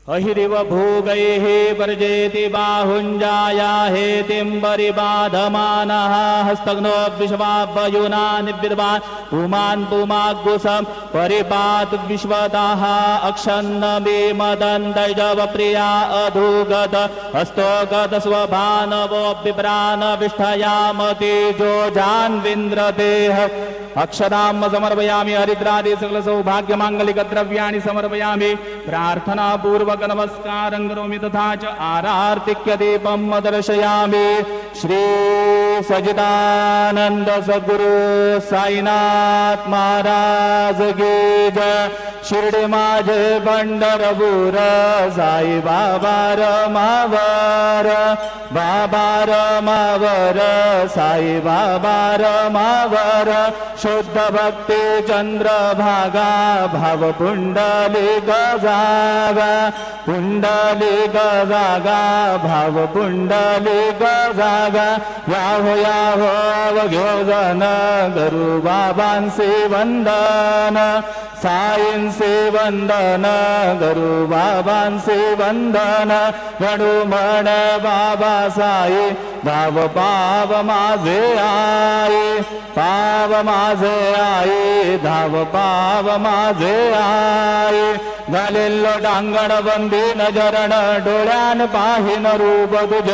अहिरिव भोगैः वर्जेति बाहुञ्जाया हेतिम्बरि बाधमानः हस्तग्नो विश्वावयुना निविद्वान् पुमान् पुमाग्गुसं परिपात विश्वतः अक्षन्न मे मदन्तैजव प्रिया अधुगत हस्तोगत स्वभानवो बिभ्रान विष्ठयामति जोजान्विन्द्रदेह अक्षरां समर्पयामि हरिद्रादि सकल सौभाग्य मांगलिक द्रव्याणि समर्पयामि प्रार्थना पूर्वक नमस्कारं करोमि तथा च आरार्तिक्य दीपं दर्शयामि श्री सच्चिदानंद सद्गुरु साईनाथ महाराज की जय शिर्डी माझे पंढरपूर साई बाबा रमावर बाबा रमावर साई बाबा रमावर शुद्ध भक्ति चंद्रभागा भाव पुंडलिक जागा पुंडलिक जागा भाव पुंडलिक जागा याहो याहो अवघ्योजन गुरु बाबांचे वंदन साईंचे वंदन गुरु बाबांचे वंदन गणू म्हण बाबा साई भाव पाव माझे आई पाव माझे आई धाव पाव माझे आई घालेलो डांगण बंदी नजरण डोळ्यान पाहिन रूप तुझ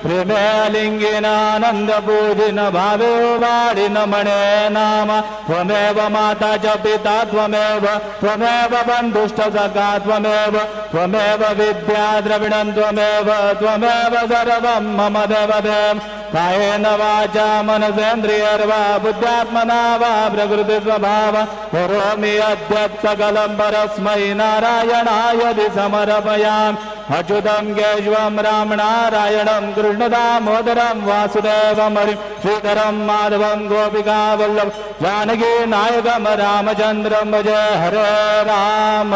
प्रेमे लिंगीन आनंद पूजिन भावे वाढीन म्हणे नाम त्वमेव माता च पिता त्वमेव त्वमेव बंधुष्ट सखा त्वमेव त्वमेव विद्या द्रविणं त्वमेव त्वमेव सर्वं मम देवदेव कायेन वाचा मनसेन्द्रियर्वा बुद्ध्यात्मना वा प्रकृति स्वभाव करोमि अद्य सकलं परस्मै नारायणाय समर्पयामि अच्युतं केशवं राम नारायणं कृष्णदामोदरं वासुदेवं हरिं श्रीधरं माधवं गोपिकावल्लभं जानकी नायकं रामचन्द्रं भजे हरे राम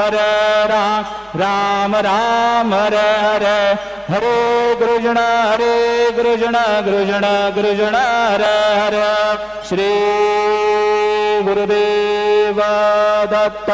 राम राम हरे हरे हरे कृष्ण कृष्ण कृष्ण हरे हरे श्री गुरुदेव दत्त।